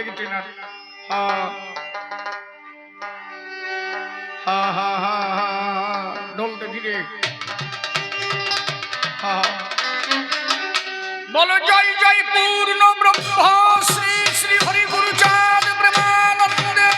দেখি টেনার হা হা হা হা হা ঢোল দেখি রে হা বলো জয় জয় পূর্ণ ব্রহ্ম শ্রী শ্রী হরি গুরু চাঁদ প্রেমানন্দে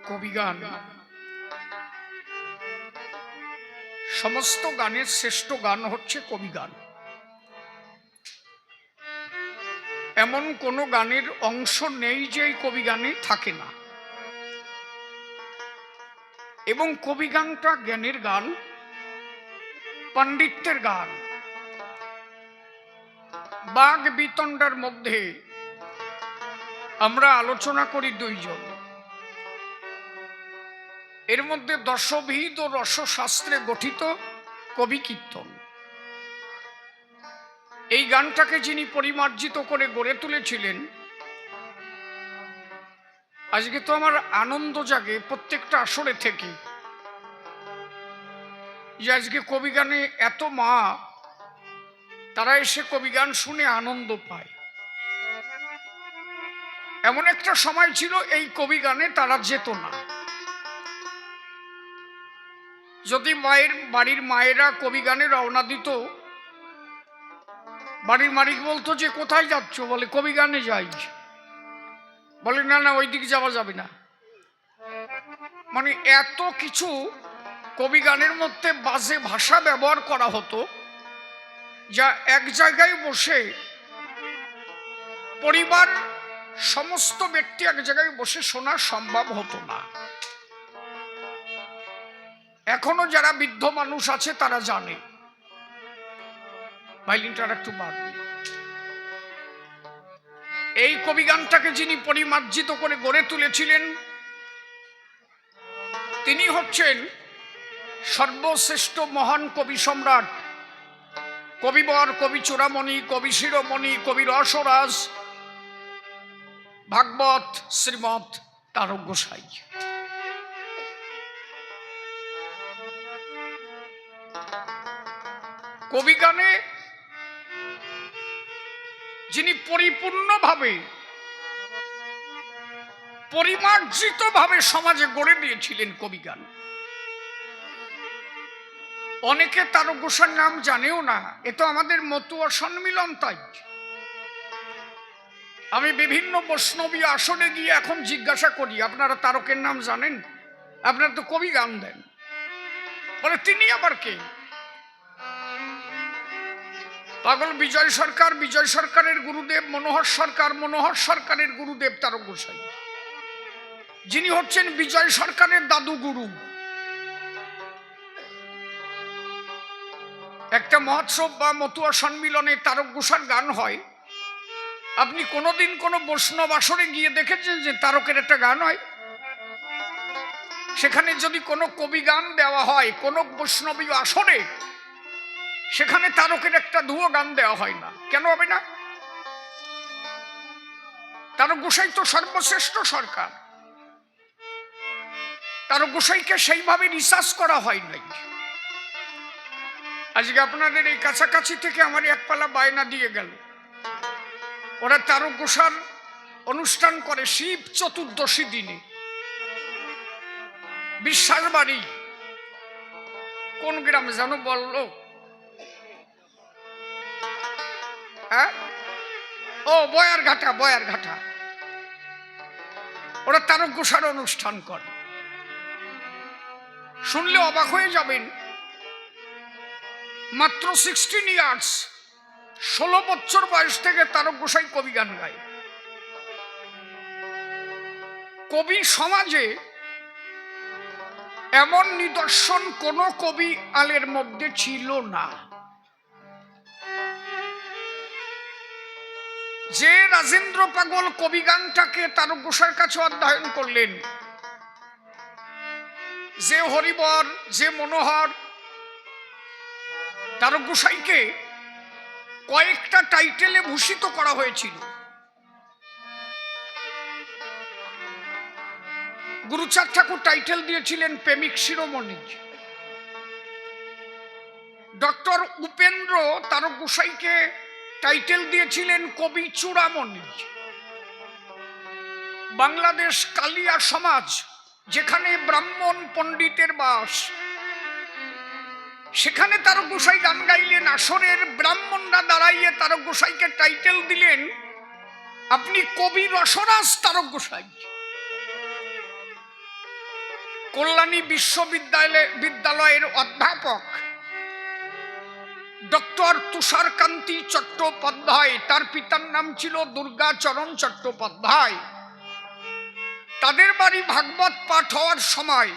কবিগান সমস্ত গানের শ্রেষ্ঠ গান হচ্ছে কবিগান। এমন কোন গানের অংশ নেই যে এই কবিগানে থাকে না। এবং কবিগানটা জ্ঞানের গান, পণ্ডিতের গান। বাগ বিতণ্ডার মধ্যে আমরা আলোচনা করি দুইজন, এর মধ্যে দশবিধ ও রসশাস্ত্রে গঠিত কবি কীর্তন। এই গানটাকে যিনি পরিমার্জিত করে গড়ে তুলেছিলেন, আজকে তো আমার আনন্দ জাগে প্রত্যেকটা আসরে থেকে যে আজকে কবিগানে এত মা তারা এসে কবিগান শুনে আনন্দ পায়। এমন একটা সময় ছিল এই কবিগানে তারা যেত না। যদি বাড়ির মায়েরা কবিগানে রওনা দিত, বাড়ির মালিক বলতো যে কোথায় যাচ্ছ, বলে কবিগানে যাই। বলে না না ওই দিকে যাওয়া যাবে না। মানে এত কিছু কবিগানের মধ্যে বাজে ভাষা ব্যবহার করা হতো, যা এক জায়গায় বসে পরিবার সমস্ত ব্যক্তি এক জায়গায় বসে শোনা সম্ভব হতো না। এখনো যারা বৃদ্ধ মানুষ আছে তারা জানে। ভাইলিনটা একটু বাড়বে। এই কবিগানটাকে যিনি পরিমার্জিত করে গড়ে তুলেছিলেন, তিনি হচ্ছেন সর্বশ্রেষ্ঠ মহান কবি সম্রাট, কবিবর, কবি চূড়ামণি, কবি শিরোমণি, কবি রসরাজ, ভাগবত শ্রীমৎ তারক গোসাই। কবিগানে যিনি পরিপূর্ণভাবে পরিমার্জিত ভাবে সমাজে গড়ে দিয়েছিলেন কবিগান। অনেকে তারক গোসাইর নাম জানেও না, এ তো আমাদের মতুয়া সম্মিলন। তাই আমি বিভিন্ন বৈষ্ণবী আসনে গিয়ে এখন জিজ্ঞাসা করি, আপনারা তারকের নাম জানেন? আপনারা তো কবি গান দেন। বলে তিনি আবার কে? পাগল বিজয় সরকার, বিজয় সরকারের গুরুদেব মনোহর সরকার, মনোহর সরকারের গুরুদেব তারক গোসাই, যিনি হচ্ছেন বিজয় সরকারের দাদু গুরু। একটা মহোৎসব বা মতুয়া সম্মিলনে তারক গোসার গান হয়, আপনি কোনোদিন কোনো বৈষ্ণব আসরে গিয়ে দেখেছেন যে তারকের একটা গান হয়? সেখানে যদি কোনো কবি গান দেওয়া হয় কোনো বৈষ্ণবী আসরে, সেখানে তারকের একটা ধুয়ো গান দেওয়া হয় না। কেন হবে না? তারক গোসাই তো সর্বশ্রেষ্ঠ সরকার। তারক গোসাইকে সেইভাবে রিসার্চ করা হয় নাই। আজকে আপনাদের এই কাছাকাছি থেকে আমার এক পালা বায়না দিয়ে গেল, ওরা তারক গোসার অনুষ্ঠান করে শিব চতুর্দশী দিনে। বিশ্বাস বাড়ি কোন গ্রামে যেন বললো, হ্যাঁ ও বয়ার ঘাটা, বয়ার ঘাটা। ওরা তারক গোসার অনুষ্ঠান করে। শুনলে অবাক হয়ে যাবেন, মাত্র 16 ইয়ার্স 16 বছর বয়স থেকে তারক গোসাই কবি গান গায়। কবি সমাজে এমন নিদর্শন কোন কবি আলের মধ্যে ছিল না যে রাজেন্দ্র পাগল কবি গানটাকে তারক গোসাইর কাছে অধ্যয়ন করলেন, যে হরিবর, যে মনোহর। তারক গোসাইকে কয়েকটা টাইটেলে ভূষিত করা হয়েছিল। গুরুচাঁদ ঠাকুর টাইটেল দিয়েছিলেন প্রেমিক শিরোমণি। ডক্টর উপেন্দ্র তারক গোসাইকে টাইটেল দিয়েছিলেন কবি চূড়ামণি। বাংলাদেশ কালিয়া সমাজ, যেখানে ব্রাহ্মণ পণ্ডিতের বাস, সেখানে তারক গোসাই গান গাইলেন। আসরের ব্রাহ্মণরা দাঁড়াইয়ে তারক গোসাইকে টাইটেল দিলেন আপনি কবি রসরাজ তারক গোসাই। কল্যাণী বিশ্ববিদ্যালয়ের অধ্যাপক ডক্টর তুষারকান্তি চট্টোপাধ্যায়, তার পিতার নাম ছিল দুর্গাচরণ চট্টোপাধ্যায়। তাদের বাড়ি ভাগবত পাঠ হওয়ার সময়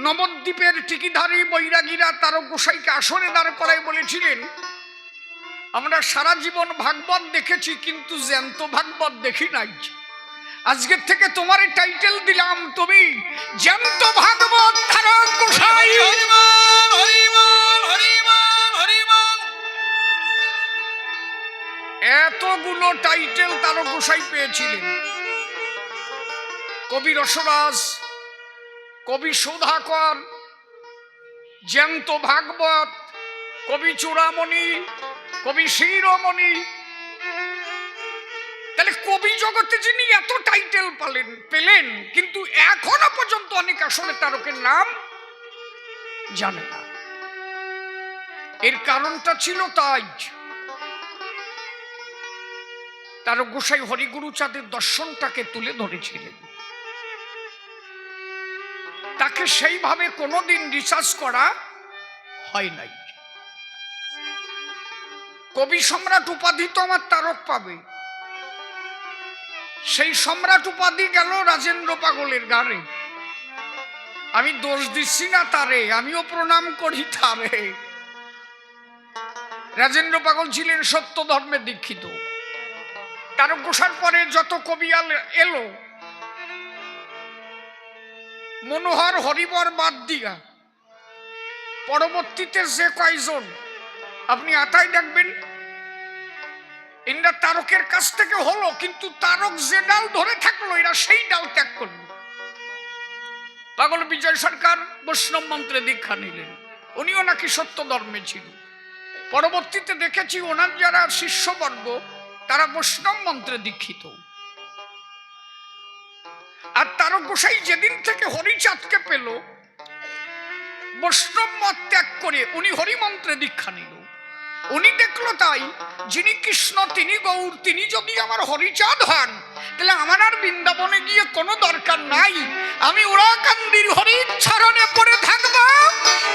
নবদ্বীপের টিকিধারী বৈরাগীরা তারক গোসাইকে আসরে দাঁড় করায় বলেছিলেন আমরা সারা জীবন ভাগবত দেখেছি কিন্তু জ্যান্ত ভাগবত দেখি নাই। আজকের থেকে তোমার টাইটেল দিলাম তুমি জ্যান্ত ভাগবত তারক গোসাই। এতগুলো টাইটেল তারক গোসাই পেয়েছিলেন। কবি রসরাজ, কবি সুধাকর, জ্যান্ত ভাগবত, কবি চূড়ামণি, কবি শিরোমণি। তাহলে কবি জগতে যিনি এত টাইটেল পেলেন, কিন্তু এখনো পর্যন্ত অনেক আসলে তারকের নাম জানে না। এর কারণটা ছিল তাই তারক গোসাই হরিগুরুচাঁদের দর্শনটাকে তুলে ধরেছিলেন। তাকে সেইভাবে কোনোদিন রিসার্চ করা হয় নাই। কবি সম্রাট উপাধি তো আমার তারক পাবে, সেই সম্রাট উপাধি গেল রাজেন্দ্র পাগলের গানে। আমি দোষ দিচ্ছি না তারে, আমিও প্রণাম করি তারে। রাজেন্দ্র পাগল ছিলেন সত্য ধর্মে দীক্ষিত। তারক গোসাইর পরে যত কবি এলো, মনোহর, হরিবর বাদ দিয়া পরবর্তীতে যে কয়জন আপনি আতাই দেখবেন এরা তারকের কাছ থেকে হলো, কিন্তু তারক যে ডাল ধরে থাকলো এরা সেই ডাল ত্যাগ করলো। পাগল বিজয় সরকার বৈষ্ণব মন্ত্রে দীক্ষা নিলেন, উনিও নাকি সত্য ধর্মে ছিল। পরবর্তীতে দেখেছি ওনার যারা শিষ্যবর্গ তারা বৈষ্ণব মন্ত্রে দীক্ষিত। আর তারক গোসাই যেদিন থেকে হরিচাঁদকে পেল, বৈষ্ণব মত ত্যাগ করে উনি হরিমন্ত্রে দীক্ষা নিল। উনি দেখলো তাই যিনি কৃষ্ণ তিনি গৌর, তিনি যদি আমার হরিচাঁদ হন তাহলে আমার আর বৃন্দাবনে গিয়ে কোনো দরকার নাই। আমি ওরাকান্দির হরির চরণে পড়ে থাকবো,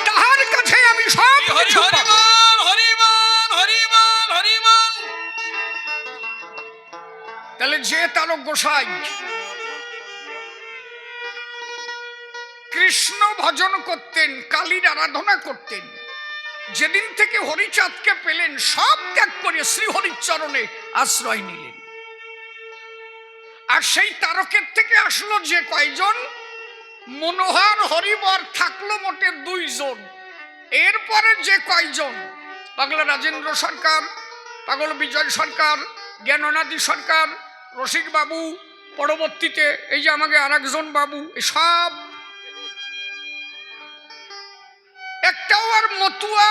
তাহার কাছে আমি সব কিছু পাবো। তাহলে যে তারক গোসাই কৃষ্ণ ভজন করতেন, কালীর আরাধনা করতেন, যেদিন থেকে হরিচাঁদকে পেলেন সব ত্যাগ করে শ্রী হরির চরণে আশ্রয় নিলেন। আর সেই তারকের থেকে আসলো যে কয়জন, মনোহর, হরিবর থাকলো মোটে 2 জন। এরপরে যে কয়জন, পাগলা রাজেন্দ্র সরকার, পাগল বিজয় সরকার, জ্ঞাননাদি সরকার, রসিক বাবু, পরবর্তীতে এই যে আমাকে আরেকজন বাবু, সব একটাও আর মতুয়া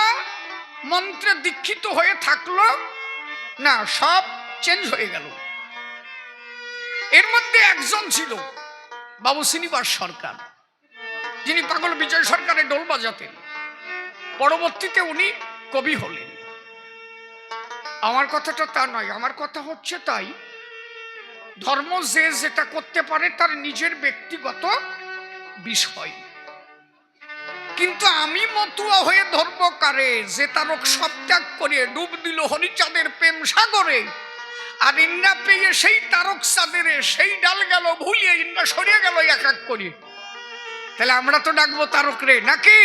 মন্ত্রে দীক্ষিত হয়ে থাকলো না, সব চেঞ্জ হয়ে গেল। এর মধ্যে একজন ছিল বাবু শ্রীনিবাস সরকার, যিনি পাগল বিজয় সরকারের ঢোল বাজাতেন। পরবর্তীতে উনি কবি হলেন। আমার কথাটা তা নয়, আমার কথা হচ্ছে তাই ধর্ম যে যেটা করতে পারে তার নিজের ব্যক্তিগত বিষয়। কিন্তু আমি মতুয়া হয়ে ধরব কারে যে তারক সব ত্যাগ করে ডুব দিল হরিচাঁদের প্রেম সাগরে, আর ইন্দ্রা পেয়ে সেই তারক চাঁদের সেই ডাল গেল ভুলিয়ে ইন্দ্রা সরিয়ে গেল এক এক করে। তাহলে আমরা তো ডাকবো তারক রে নাকি?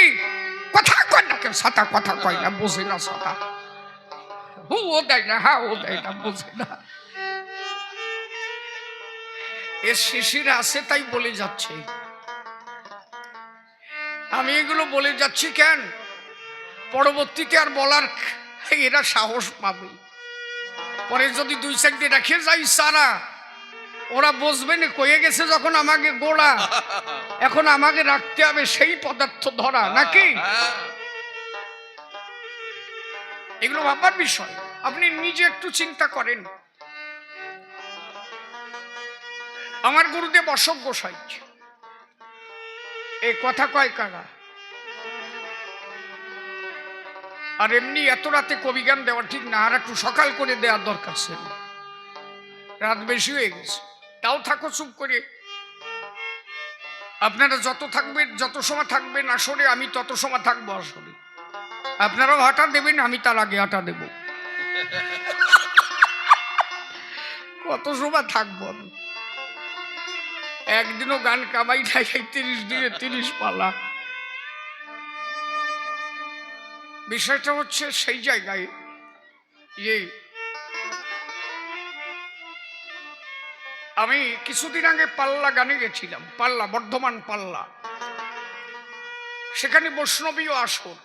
কথা কয় না কেন? সাতা কথা কয় না, বোঝে না সাতা। ও দেয় না, হ্যাঁ ও দেয় না, বোঝে না। এর শিশির আছে তাই বলে যাচ্ছে। আমি এগুলো বলে যাচ্ছি কেন, পরবর্তীতে আর বলার এরা সাহস পাবে। পরে যদি দুই সাইডে রেখে যাই সারা, ওরা বসবে না কয়ে গেছে যখন আমাকে গোড়া, এখন আমাকে রাখতে হবে সেই পদার্থ ধরা নাকি? এগুলো ভাববার বিষয়। আপনি নিজে একটু চিন্তা করেন। আমার গুরুদেব অশোক গোসাই এই কথা কয় কারা? আর এমনি এত রাতে কবিগান দেওয়া ঠিক না, আর একটু সকাল করে দেওয়ার দরকার ছিল। রাত বেশি হয়ে গেছে, তাও থাকো চুপ করে। আপনারা যত থাকবেন, যত সময় থাকবেন আসরে, আমি তত সময় থাকবো আসরে। আপনারাও হাঁটা দেবেন, আমি তার আগে হাঁটা দেব। কত সময় থাকবো আমি? একদিনও গান কামাই নাই 30 দিনে 30 পালা। বিষয়টা হচ্ছে সেই জায়গায় যে আমি কিছুদিন আগে পাল্লা গানে গেছিলাম, পাল্লা, বর্ধমান পাল্লা। সেখানে বৈষ্ণবীয় আসর।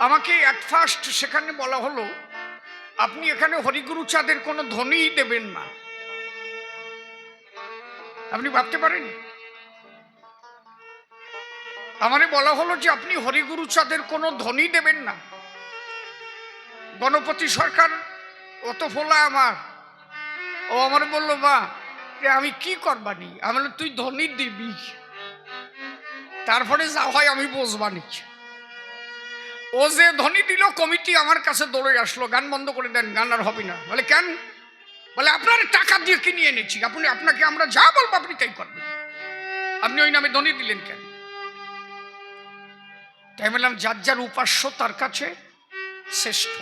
আমাকে অ্যাট ফার্স্ট সেখানে বলা হলো, আপনি এখানে হরিগুরু চাঁদের কোনো ধ্বনিই দেবেন না। আপনি ভাবতে পারেন, আমারে বলা হলো যে আপনি হরিগুরু চাঁদের কোনো ধ্বনি দেবেন না। গণপতি সরকার অত ফোলা আমার, ও আমার বললো মা আমি কি করবানি? আমি বললাম তুই ধ্বনি দিবি, তারপরে যা হয় আমি বসবানি। ও যে ধ্বনি দিল, কমিটি আমার কাছে দৌড়ে আসলো, গান বন্ধ করে দেন, গান আর হবে না। বলে কেন? বলে আপনার টাকা দিয়ে কিনে এনেছি, আপনাকে আমরা যা বলবো আপনি তাই করবেন, আপনি ওই নামে ধ্বনি দিলেন কেন? তাই বললাম যার যার উপাস্য তার কাছে শ্রেষ্ঠ।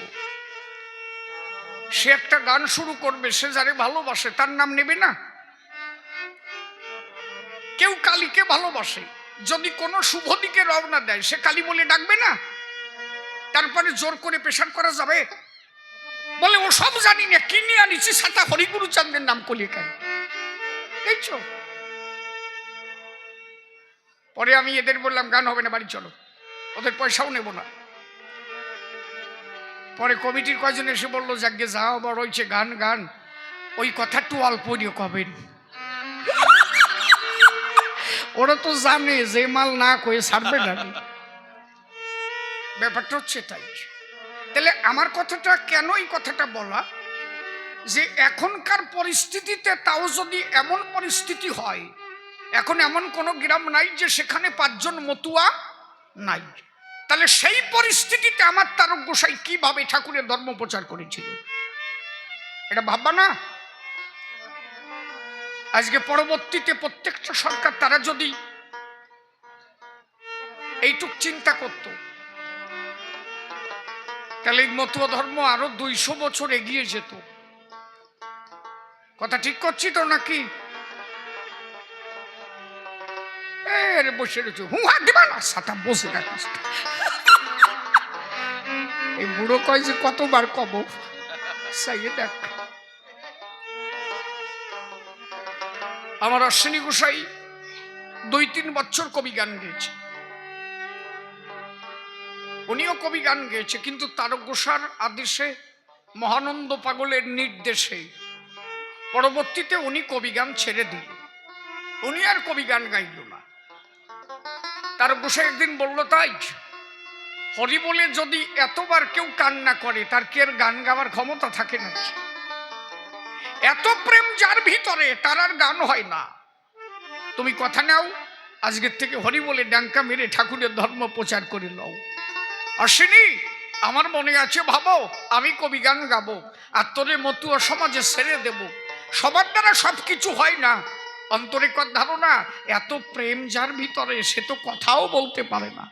সে একটা গান শুরু করবে, সে যারে ভালোবাসে তার নাম নেবে না? কেউ কালীকে ভালোবাসে, যদি কোনো শুভ দিকে রওনা দেয় সে কালী বলে ডাকবে না? তারপরে জোর করে প্রেশার করা যাবে? বলে ও সব জানি না, কিনে আনিছি সাতা হরিগুরু চাঁদের নাম কলিয়ে কেন? এই চো। পরে আমি এদের বললাম গান হবে না, বাড়ি চলো, ওদের পয়সাও নেব না। পরে কমিটির কয়জন এসে বললো যাকে যা বড় হয়েছে গান গান, ওই কথা একটু অল্প দিয়ে কবেন। ওরা তো জানে যে মাল না কয়ে ছাড়বে না। ব্যাপারটা হচ্ছে তাই। তাহলে আমার কথাটা কেন এই কথাটা বলা, যে এখনকার পরিস্থিতিতে, তাও যদি এমন পরিস্থিতি হয়, এখন এমন কোনো গ্রাম নাই যে সেখানে 5 জন মতুয়া নাই, তাহলে সেই পরিস্থিতিতে আমার তারক গোসাই কিভাবে ঠাকুরের ধর্ম প্রচার করেছিল এটা ভাববা না? আজকে পরবর্তীতে প্রত্যেকটা সরকার তারা যদি এইটুক চিন্তা করত, তাহলে এই মতুয়া ধর্ম আরো 200 বছর এগিয়ে যেত। কথা ঠিক করছি তো নাকি? বসে রয়েছে হুহা দিবা না, সাথে বসে রাখিস। এই বুড়ো কয় যে কতবার কব, দেখ। আমার অশ্বিনী গোসাই 2-3 বছর কবি গান গেয়েছে, উনিও কবি গান গেয়েছে, কিন্তু তারক গোসার আদেশে, মহানন্দ পাগলের নির্দেশে পরবর্তীতে উনি কবি গান ছেড়ে দিল, উনি আর কবি গান গাইল না। তারক গোসাই একদিন বলল, তাই হরি বলে যদি এতবার কেউ কান্না করে, তার কি আর গান গাওয়ার ক্ষমতা থাকে নাকি? এত প্রেম যার ভিতরে, তার আর গান হয় না। তুমি কথা নাও, আজকের থেকে হরি বলে ডাঙ্কা মেরে ঠাকুরের ধর্ম প্রচার করে নাও। অশ্বিনী, আমার মনে আছে, ভাবো আমি কবি গান গাবো, আর তোরে মতুয়া সমাজে ছেড়ে দেব। সবার দ্বারা সবকিছু হয় না, অন্তরে ধারণা, এত প্রেম যার ভিতরে সে তো কথাও বলতে পারে না।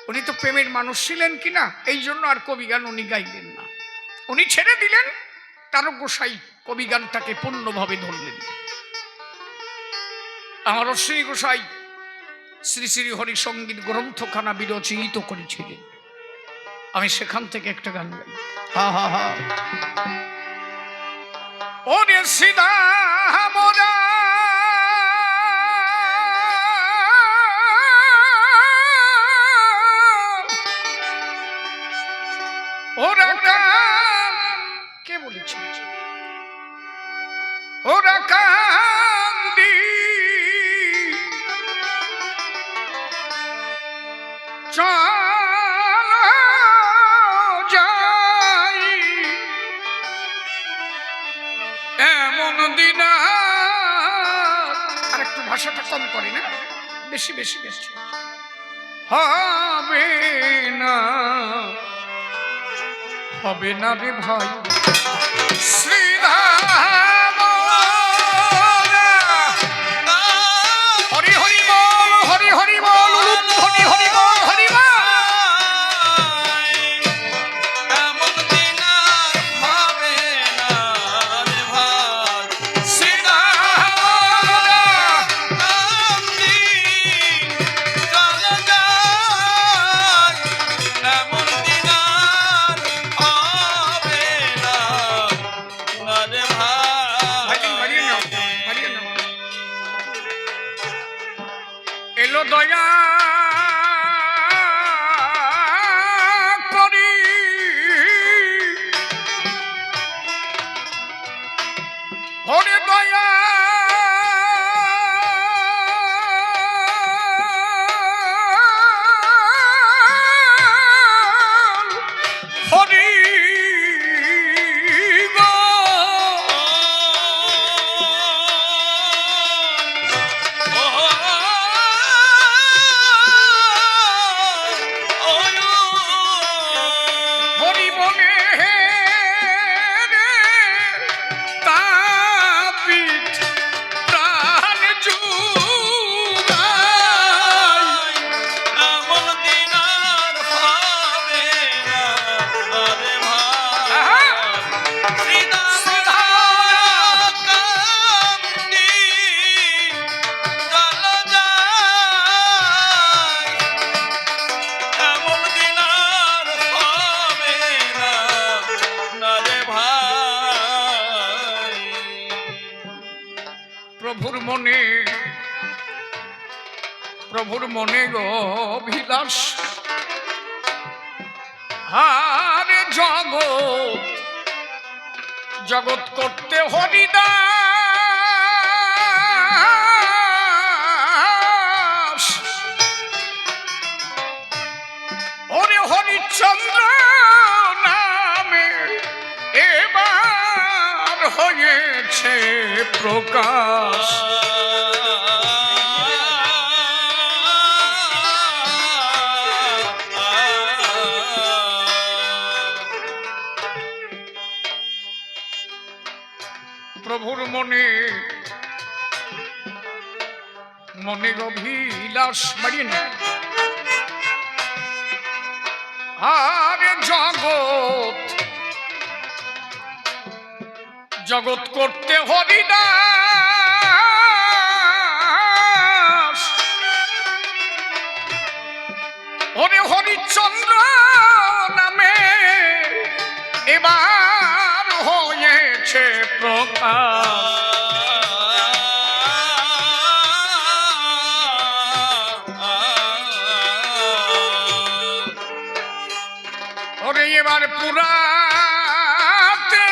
উনি তো প্রেমের মানুষ ছিলেন কিনা, এই জন্য আর কবিগান উনি গাইলেন না, উনি ছেড়ে দিলেন। তারক গোসাই কবিগানটাকে পূর্ণভাবে ধরলেন। আমার অশ্বিনী গোসাই শ্রী শ্রী হরি সঙ্গীত গ্রন্থখানা বিরচিত করেছিলেন। আমি সেখান থেকে একটা গান গাই। হা হা হা ওরে সীতা মোরা ওরা কে বলেছে? ওরা কান্দি যাই এমন দিন। আর একটু ভাষাটা কম করে না, বেশি বেশি বেশি হবে না, হবে না রে ভাই। শ্রীরাম হরি হরি বল, হরি হরি বল, হরি হরি বল, হরি বল। এলো দয়া করি হরে দয়া হরি প্রভুর মনে অভিলাষ। আরে জগৎ জগৎ করতে হরিদাস। ওরে হরিচন্দ্র নামে এবার হয়েছে প্রকাশ। প্রভুর মনে মনে অভিলাষ বাড়িয়ে না। আরে জগৎ জগৎ করতে হরিদাস। ওরে হরিচন্দ্র নামে এবার হয়েছে প্রকাশ। ওরে এবার পুরাতে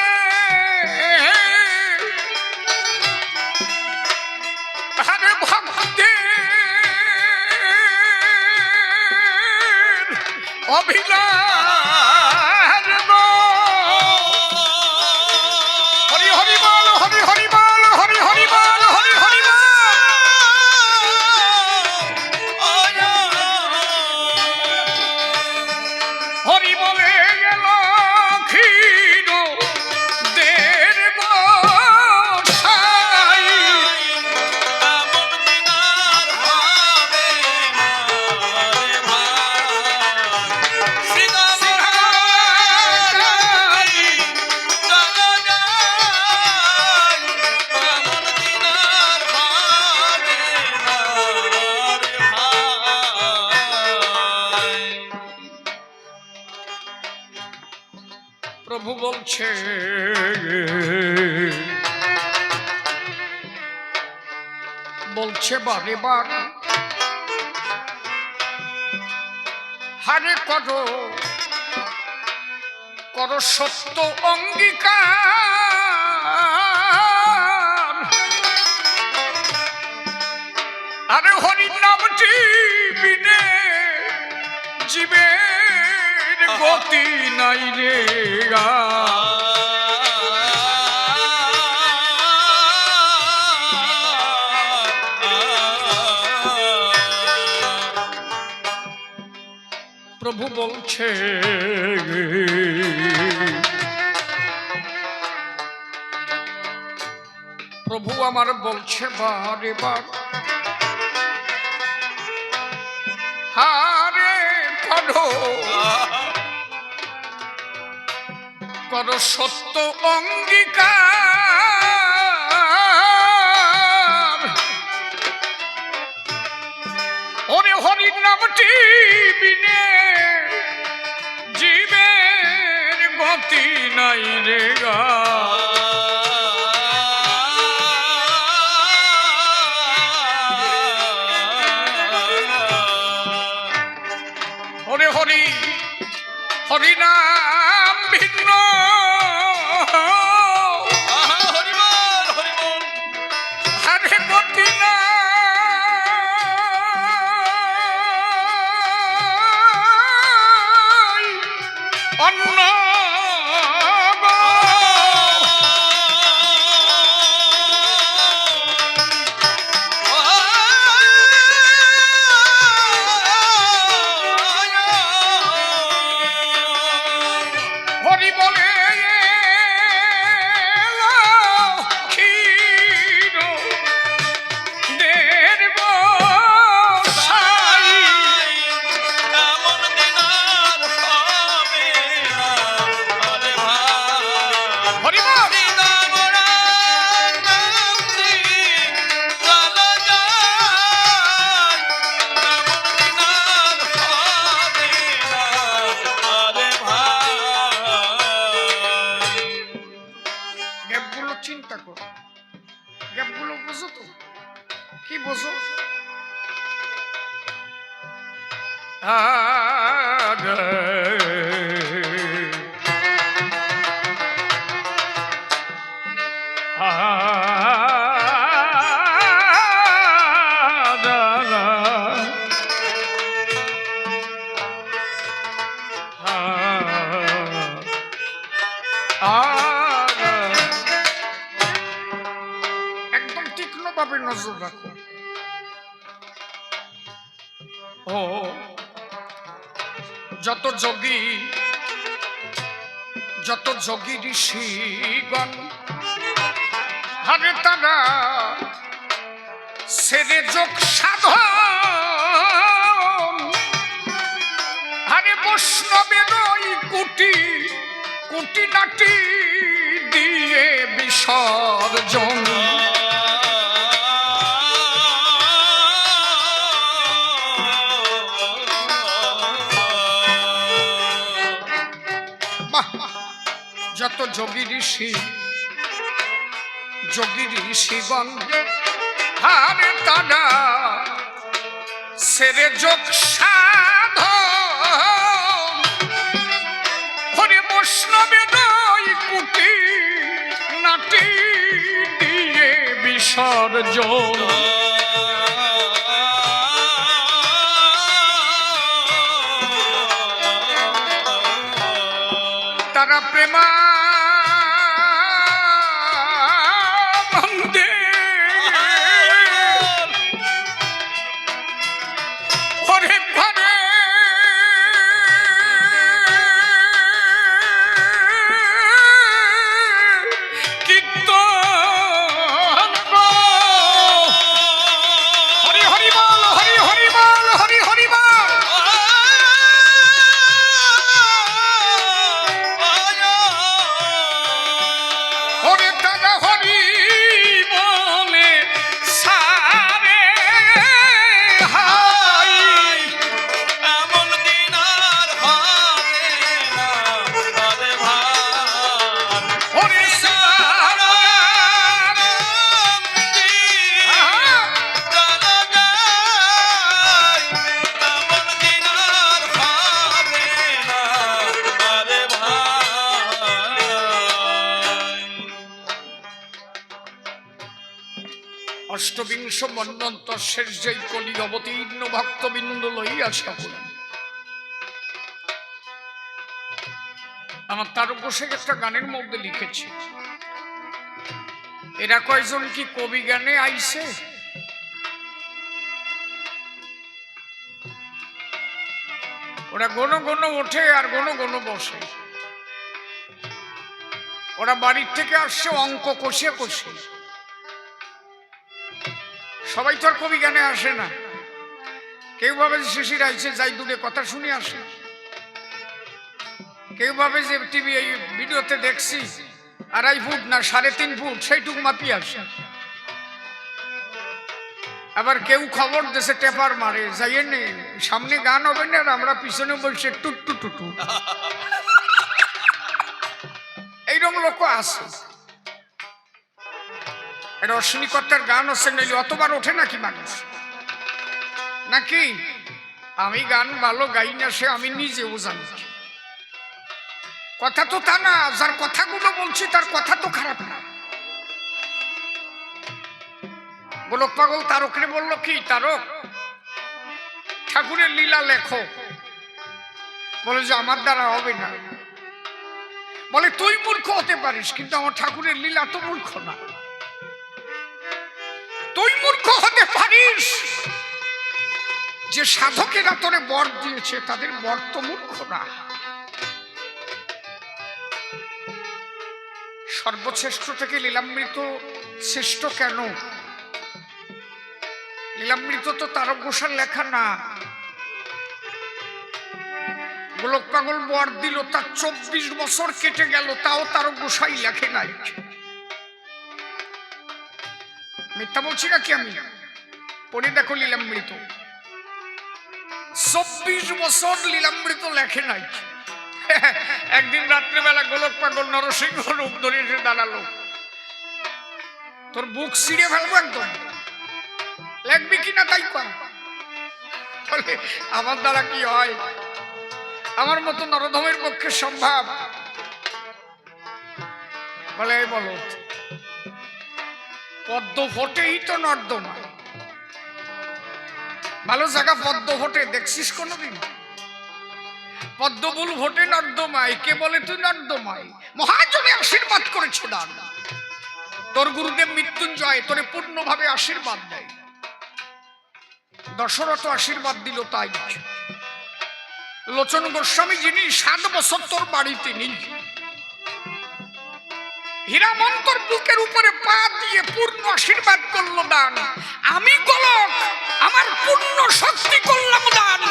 আরে ভক্তের অভিলাষ গো। হরি হরি বল, হরি হরি বল, হরি হরি বল, হরি হরি বল। হরি বলে গেল ক্ষীর দের গোসাই। প্রভু বলছে বলছে বারে বার হারে করো করো সত্য অঙ্গীকার আরে হরি নামটি বিনে জীবের গতি নাই রে প্রভু বলছে প্রভু আমার বলছে বারে বার হারে করো করো সত্য অঙ্গীকার ওরে হরির নামটি বিনে জীবের গতি নাই রে গা ওরে হরি হরি নাম ভিন্ন হরিবল হরিবল হরে গতি না অন্য হরি বলে চিন্তা করো গ্যাপগুলো বুঝো তো কি বুঝো নজর রাখো ও যত যোগী ঋষিগণ হারে তারা সেরে যোগ সাধন হারে বৈষ্ণবের ওই কুটি কুটি নাটি দিয়ে বিসর্জন যত যোগী ঋষিগণ হারে তারা সেরে যোগ সাধন হরে বৈষ্ণবের কুটি নাটি দিয়ে বিসর্জন তারা প্রেমা অষ্টবিংশ মন্বন্তরের যেই কলি অবতীর্ণ ভক্তবিন্দু লইয়াছে কলি। আমার তারক গোসাই একটা গানের মধ্যে লিখেছে, এরা কয়জন কি কবি গানে আইছে? ওরা গণ গণ ওঠে আর গণ গণ বসে। ওরা বাড়ির থেকে আসছে অঙ্ক কষে কষে। সবাই তো আর কবি গানে আসে না। কেউ ভাবে যে শিশির আইছে যাই দূরে কথা শুনে আসে, কেউ ভাবে যে টিভি এই ভিডিওতে দেখছি 2.5 ফুট না 3.5 ফুট সেইটুকু মাপি আসে। আবার কেউ খবর দেশে টেপার মারে, যাইয়ে নে সামনে গান হবে না আর আমরা পিছনে বসে টুটু টুটু। এইরকম লোক আছে। এটা অশ্বিনীকর্তার গান হচ্ছে নাইলে অতবার ওঠে নাকি মানুষ? নাকি আমি গান ভালো গাই না সে আমি নিজেও জানি। কথা তো তা না, যার কথাগুলো বলছি তার কথা তো খারাপ না। গোলক পাগল তারকরে বলল কি, তারক ঠাকুরের লীলা লেখো। বলে যে আমার দ্বারা হবে না। বলে তুই মূর্খ হতে পারিস কিন্তু আমার ঠাকুরের লীলা তো মূর্খ না। তুই মূর্খ হতে পারিস, যে সাধকেরা তোরে বর দিয়েছে তাদের বর তো মূর্খ না। সর্বশ্রেষ্ঠ থেকে লীলামৃত শ্রেষ্ঠ কেন? লীলামৃত তো তারক ঘোষার লেখা না। গোলক পাগল বর দিল, তার 24 বছর কেটে গেল, তাও তারক গোসাই লেখে নাই। মিথ্যা বলছি নাকি আমি? পড়ে দেখো লীলামৃত, 24 বছর লীলামৃত লেখে নাই। একদিন রাত্রেবেলা গোলক পাগল নরসিংহ রূপ ধরে এসে দাঁড়ালো, তোর বুক ছিঁড়ে ফেলবো একদম, লেখবি কিনা তাই কর। বলে আমার দ্বারা কি হয়? আমার মতো নরধমের পক্ষে সম্ভব? বলে বলো, পদ্ম ফোটেই তো নর্দমায়। ভালো জায়গা পদ্ম ফোটে দেখছিস কোনদিন? পদ্মফুল ফোটে নর্দমায়। কে বলে তুই নর্দমায়? মহাজনে আশীর্বাদ করেছে দান। তোর গুরুদেব মৃত্যুঞ্জয় তোরে পূর্ণভাবে আশীর্বাদ দেয়। দশরথ আশীর্বাদ দিল তাই। লোচন গোস্বামী যিনি 7 বছর তোর বাড়িতে নেই, হীরামন্তর বুকের উপরে পা দিয়ে পূর্ণ আশীর্বাদ করলো দান। আমি গোলক আমার পূর্ণ শক্তি করলাম দান।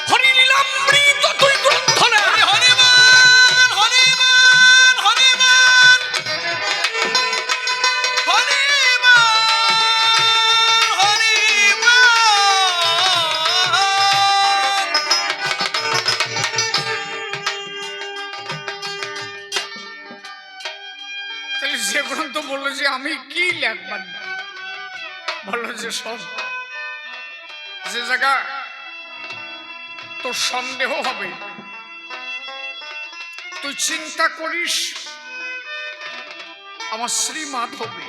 হরি লীলামৃত তুই গ্রন্থ লে। হরিমান হরিমান হরিমান হরিমান হরিমান। তাহলে যে গ্রন্থ বললো যে আমি কি লেখবার, বললো যে সব যে জায়গা তোর সন্দেহ হবে, তুই চিন্তা করিস আমার শ্রীমাদ হবে,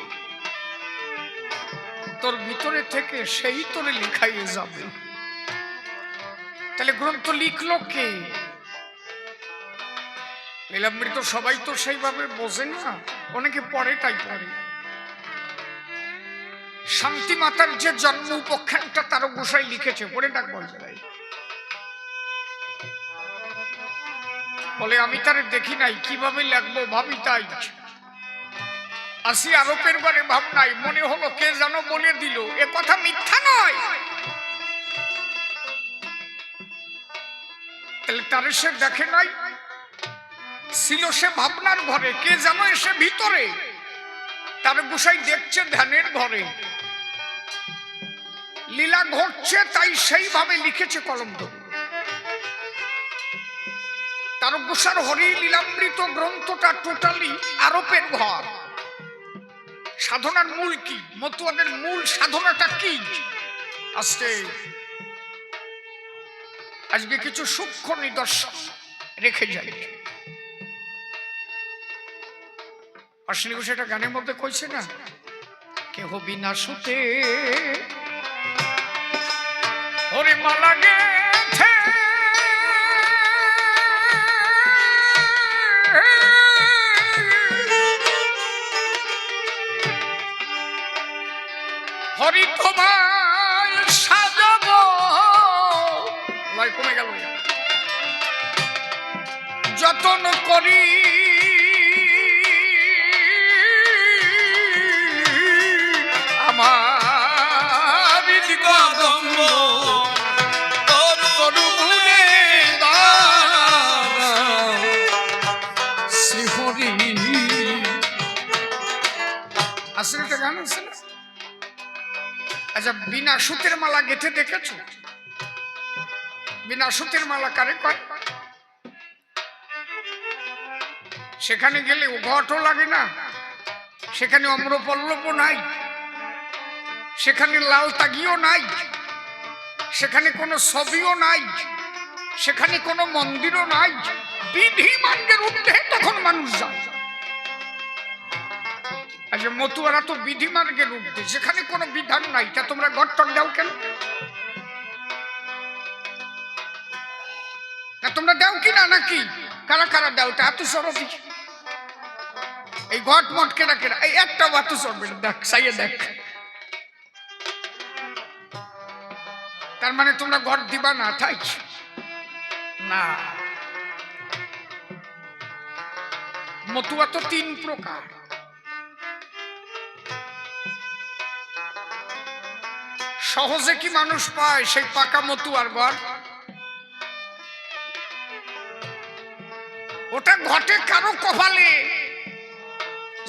তোর ভিতরে থেকে সেই তোরে লিখাইয়ে যাবে। তাহলে গ্রন্থ লিখলো কে? লীলামৃত সবাই তো সেইভাবে বোঝে না, অনেকে পড়ে তাই পড়ে। শান্তি মাতার যে জন্ম উপখ্যানটা তারক গোসাই লিখেছে, পড়ে ডাক বলে আমি তারে দেখি নাই, কিভাবে লাগবো ভাবি তাই। আসি আরোপের বারে ভাব নাই, মনে হলো কে জানো বলে দিল। এ কথা মিথ্যা নয়। তাহলে তারে সে দেখে নাই, ছিল সে ভাবনার ঘরে, কে জানো এসে ভিতরে। তারক গোসাই দেখছে ধ্যানের ঘরে, লীলা ঘটছে তাই সেইভাবে লিখেছে কলম ধরে। তারক গোসার হরি লীলামৃত গ্রন্থটা টোটালি আরোপের ঘর। সাধনার মূল কি? মতুয়াদের মূল সাধনাটা কি? আজকে কিছু সূক্ষ্ম নিদর্শন রেখে যাই। অশ্বিনী ঘোষ এটা গানের মধ্যে কইছে না, কেহ বিনা সুতে ওরে মালা গেছে হরি তোমায় সাজাবো লাই কমে গেল যতন করি আমার কদম্ব তরুণে শ্রীহরি আসলে একটা গান আছে না? আচ্ছা, বিনা সুতের মালা গেঁথে দেখেছো? বিনা সুতের মালা কারে কয়? সেখানে গেলে ঘটও লাগে না, সেখানে অম্রপল্লবও নাই, সেখানে লাল তাগিও নাই, সেখানে কোনো ছবিও নাই, সেখানে কোনো মন্দিরও নাই। বিধি মার্গের ঊর্ধ্বে তখন মানুষ যায়। আচ্ছা, মতুয়ারা তো বিধি মার্গের ঊর্ধ্বে, যেখানে কোনো বিধান নাই, তা তোমরা ঘটটক দাও কেন? না তোমরা দাও কি না নাকি? কারা কারা দাও? তা এত সরফি এই ঘট মট কেনা কেনা এই একটা বাতু চলবে না। দেখ সাইয়ে দেখ, তার মানে তোমরা ঘট দিবা না? তাই না, মতুয়া তো তিন প্রকার। সহজে কি মানুষ পায় সেই পাকা মতুয়ার ঘর? ওটা ঘটে কারো কপালে,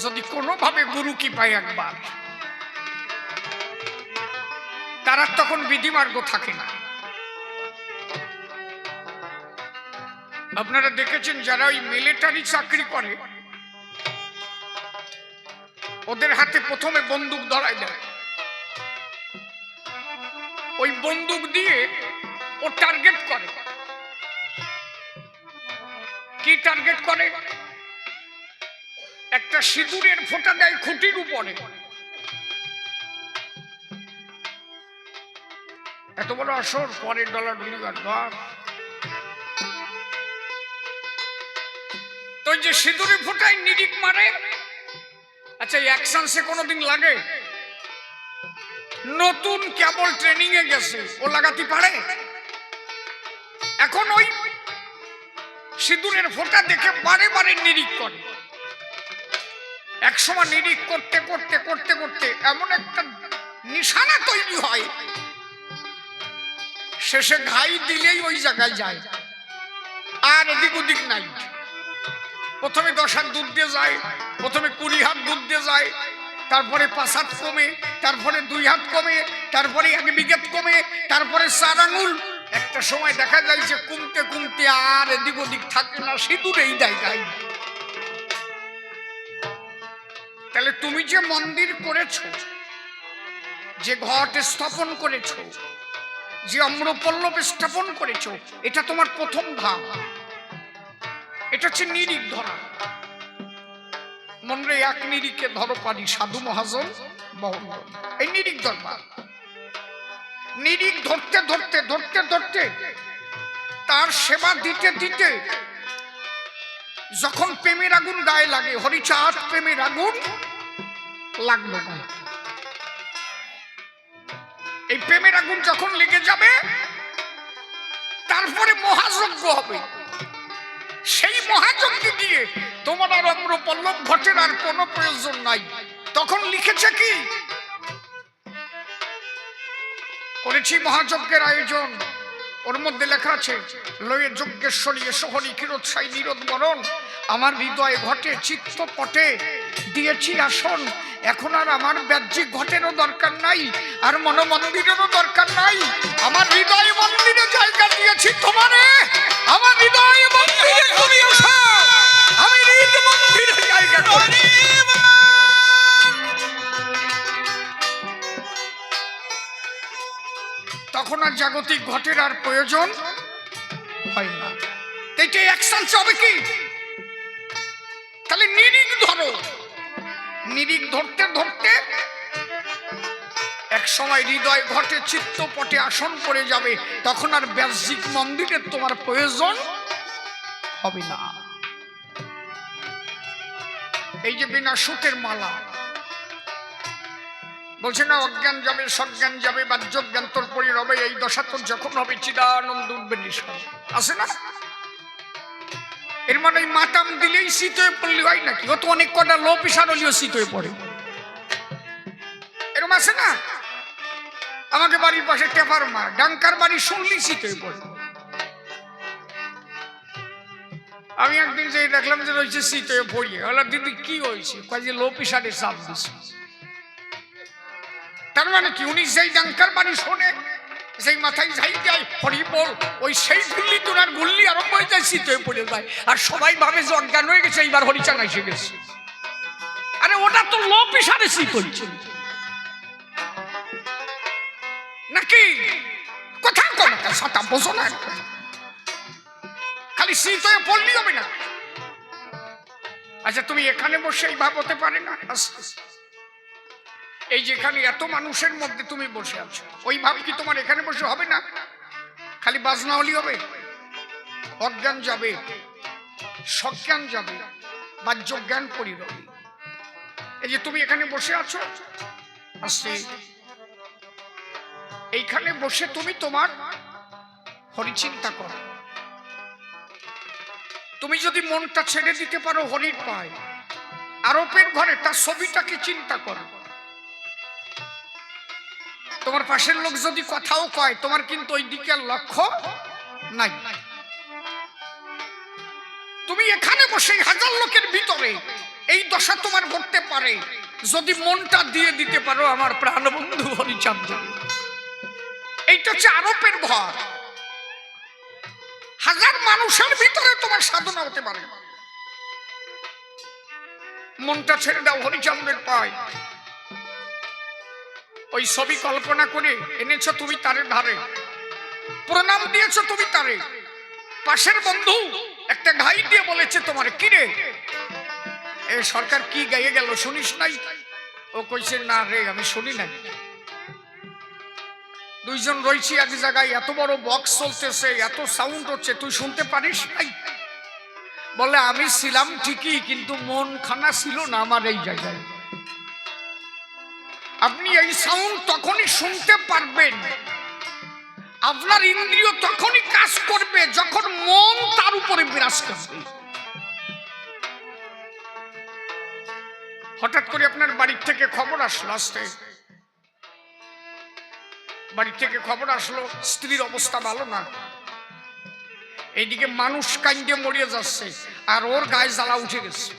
যদি কোনোভাবে গুরু কি পায় একবার, তারা তখন বিধিমার্গ থাকে না। আপনারা দেখেছেন যারা ওই মিলিটারি চাকরি করে, ওদের হাতে প্রথমে বন্দুক ধরাই দেয়। ওই বন্দুক দিয়ে ও টার্গেট করে। কি টার্গেট করে? একটা সিঁদুরের ফোঁটা দেয় খুঁটির উপরে। এত বড় আসর, পরের ডলার ডুলিবার ঘর। তো যে সিঁদুরের ফোঁটায় নিরিক মারে, আচ্ছা এক চান্সে কোনোদিন লাগে? নতুন কেবল ট্রেনিং এ গেছে, ও লাগাতে পারে? এখন ওই সিঁদুরের ফোঁটা দেখে বারে বারে নিরিক করে। একসময় নিরিক করতে করতে করতে করতে এমন একটা নিশানা তৈরি হয়, শেষে ঘাই দিলেই ওই জায়গায় যায়, আর এদিক ওদিক নাই। প্রথমে 10 হাত দুধ দিয়ে যায়, প্রথমে 20 হাত দুধ দিয়ে যায়, তারপরে 5 হাত কমে, তারপরে 2 হাত কমে, তারপরে 1 বিঘত কমে, তারপরে 4 আঙুল। একটা সময় দেখা যায় যে কমতে কমতে আর এদিক ওদিক থাকে না, সিঁদুরেই দেয় গায়ে। তাহলে তুমি যে মন্দির করেছো, যে ঘট স্থাপন করেছো, যে অম্রপল্লব স্থাপন করেছো, এটা তোমার প্রথম ধাপ। এটা হচ্ছে নিরিক ধরা। মনে এক নিরিকে ধরো পারি, সাধু মহাজন বহন। এই নিরিক দরবার। নিরিক ধরতে ধরতে ধরতে ধরতে তার সেবা দিতে দিতে যখন প্রেমের আগুন গায়ে লাগে, হরিচাঁদ প্রেমের আগুন লাগলো গায়ে। এই প্রেমের আগুন যখন লেগে যাবে, তারপরে মহাযজ্ঞ হবে। সেই মহাযজ্ঞ দিয়ে তোমার আর অম্রপল্লব ঘটের আর কোনো প্রয়োজন নাই। তখন লিখেছে কি, করেছি মহাযজ্ঞের আয়োজন। ওর মধ্যে লেখা আছে, লয়ে যজ্ঞেশ্বরী এসহরি কিরোৎসাই নিরোধ বরণ, আমার হৃদয়ে ঘটে চিত্ত পটে দিয়েছি আসন। এখন আর আমার বাহ্যিক ঘটেরও দরকার নাই, আর মনোমন্দিরেরও দরকার নাই। আমার হৃদয় মন্দিরে জায়গা দিয়েছি তোমারে। আমার হৃদয় মন্দিরে তুমি এসো, আমি হৃদ মন্দিরে জায়গা করি। তখন আর জাগতিক ঘটের আর প্রয়োজন হয় না। এইটাই অ্যাকশন হবে কি? তাহলে নিরিক ধরো। নিরিক ধরতে ধরতে এক সময় হৃদয় ঘটে চিত্তপটে আসন করে যাবে, তখন আর বাহ্যিক মন্দিরের তোমার প্রয়োজন হবে না। এই যে বিনা সুতের মালা বলছে না, অজ্ঞান যাবে সজ্ঞান যাবে বাহ্য জ্ঞান তোর পরি রবে, এই দশা তোর যখন হবে চিদানন্দ উঠবে নিঃশ্বাস আছে না। এর মানে মাতাম দিলেই শীত হয়ে পড়লে হয় নাকি? ও তো অনেক কটা লো প্রেশার হলেও শীত হয়ে পড়ে, এরকম আছে না। আমাকে বাড়ির পাশে টেপার মা ডাঙ্কার বাড়ি শুনলি শীত হয়ে পড়ে। আমি একদিন যে দেখলাম যে রয়েছে শীত হয়ে পড়িয়ে, বললাম দিদি কি হয়েছে? কয় যে লো প্রেশারে চাপ দিচ্ছে। তার মানে কি উনি যেই ডাঙ্কার বাড়ি শোনে, যেই মাথায় যাই যায় হরি বল, ওই সেই গুল্লি তোনার গুল্লি আরম্ভ হয়ে যায়, শীত হয়ে পড়ে যায়। আর সবাই ভাবে যে অজ্ঞান হয়ে গেছে, এইবার হরিচান এসে গেছে। আরে ওটা তো লো প্রেশারে শীত হচ্ছে নাকি? কোথাও কোনো সাতা বোঝো না, খালি শীত হয়ে পড়লি হবে না। আচ্ছা তুমি এখানে বসে এই ভাব হতে পারে না? এই যেখানে এত মানুষের মধ্যে তুমি বসে আছো, ওই ভাব কি তোমার এখানে বসে হবে না? খালি বাজনা হলি হবে? অজ্ঞান যাবে সজ্ঞান যাবে বাহ্য জ্ঞান পরিরবে। এই যে তুমি এখানে বসে আছো, আস্তে এইখানে বসে তুমি তোমার হরিচিন্তা করো। তুমি যদি মনটা ছেড়ে দিতে পারো হরির পায়, আরোপের ঘরে তার ছবিটাকে চিন্তা করো। তোমার পাশের লোক যদি কথাও কয়, তোমার কিন্তু ওই দিকে লক্ষ্য নাই। তুমি এখানে বসে হাজার লোকের ভিতরে এই দশা তোমার ঘটতে পারে যদি মনটা দিয়ে দিতে পারো আমার প্রাণবন্ধু হরিচাঁদ। এইটা হচ্ছে আরোপের ঘর। হাজার মানুষের ভিতরে তোমার সাধনা হতে পারে। মনটা ছেড়ে দাও হরিচন্দ্রের পায়। ওই ছবি কল্পনা করে এনেছো তুমি তারের ধারে, প্রণাম দিয়েছো তুমি তারে। পাশের বন্ধু একটা ঘাই দিয়ে বলেছে তোমার, কিরে এ সরকার কি গাইয়ে গেল শুনিস নাই? ও কইছে না রে আমি শুনি নাই। দুইজন রয়েছি এক জায়গায়, এত বড় বক্স চলতেছে, এত সাউন্ড হচ্ছে, তুই শুনতে পারিস নাই? বলে আমি ছিলাম ঠিকই, কিন্তু মন খানা ছিল না আমার এই জায়গায়। আপনি এই সাউন্ড তখনই শুনতে পারবেন, আপনার ইন্দ্রিয় তখনই কাজ করবে যখন মন তার উপরে বিরাজ করবে। হঠাৎ করে আপনার বাড়ির থেকে খবর আসলো, আসতে বাড়ি থেকে খবর আসলো স্ত্রীর অবস্থা ভালো না, এইদিকে মানুষ কান্দে মরিয়ে যাচ্ছে, আর ওর গায়ে জ্বালা উঠে গেছে,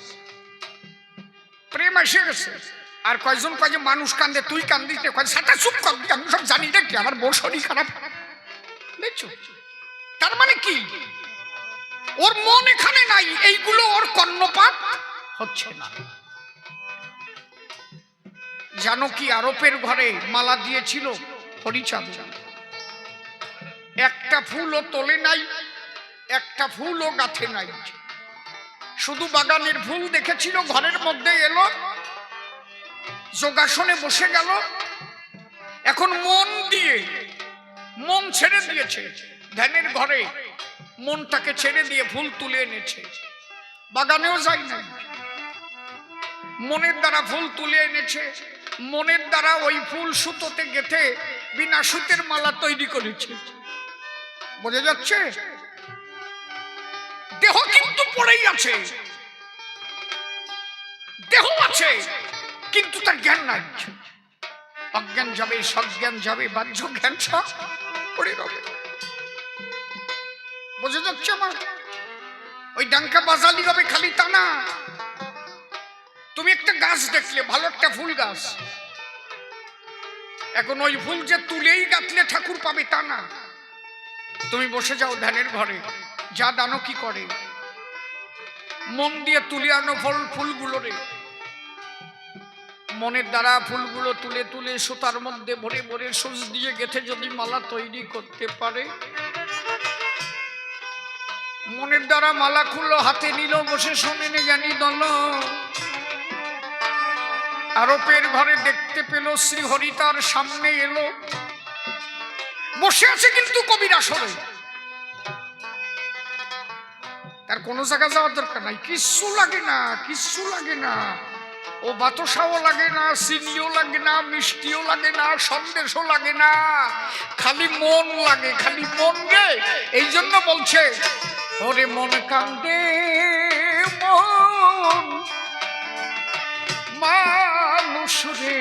প্রেম এসে গেছে। আর কয়জন কয় যে মানুষ কান্দে তুই কান্দিস, সাথে চুপ কর, আমি সব জানি না কি, আমার বউ শরীর খারাপ। তার মানে কি ওর মন এখানে নাই, এইগুলো ওর কর্ণপাত হচ্ছে না। জানো কি আরোপের ঘরে মালা দিয়েছিল হরিচাঁদ, একটা ফুলও তোলে নাই, একটা ফুলও গাঁথে নাই, শুধু বাগানের ফুল দেখেছিল। ঘরের মধ্যে এলো, যোগাসনে বসে গেল, এখন মন দিয়ে মন ছেড়ে দিয়েছে, ধ্যানের ঘরে মনটাকে ছেড়ে দিয়ে ফুল তুলে এনেছে। বাগানেও যাই নাই, মনের দ্বারা ফুল তুলে এনেছে, মনের দ্বারা ওই ফুল সুতোতে গেঁথে বিনা সুতের মালা তৈরি করেছে। বোঝা যাচ্ছে? দেহ কিন্তু পড়েই আছে, দেহ আছে কিন্তু তার জ্ঞান নাই। অজ্ঞান যাবে সজ্ঞান যাবে বাহ্য জ্ঞান সব পড়ে রবে। বোঝা যাচ্ছে আমার? ওই ডাঙ্কা বাজালি হবে খালি তা না। তুমি একটা গাছ দেখলে, ভালো একটা ফুল গাছ, এখন ওই ফুল যে তুলেই গাঁথলে ঠাকুর পাবে তা না। তুমি বসে যাও ধ্যানের ঘরে, যা দানো কি করে, মন দিয়ে তুলে আনো ফুলগুলো রে। মনের দ্বারা ফুলগুলো তুলে তুলে সুতার মধ্যে ভরে ভরে সুচ দিয়ে গেঁথে যদি মালা তৈরি করতে পারে, মনের দ্বারা মালা খুললো, হাতে নিল, বসে শোনেন জ্ঞানী দল, আরোপের ঘরে দেখতে পেল শ্রীহরি তার সামনে এলো, বসে আছে কিন্তু কবির আসরে। তার কোনো জায়গা যাওয়ার দরকার নাই, কিচ্ছু লাগে না, কিচ্ছু লাগে না। ও বাতাসাও লাগে না, চিনিও লাগে না, মিষ্টিও লাগে না, সন্দেশও লাগে না, খালি মন লাগে, খালি মন রে। এই জন্য বলছে ওরে মন কান্দে মন মানুষ রে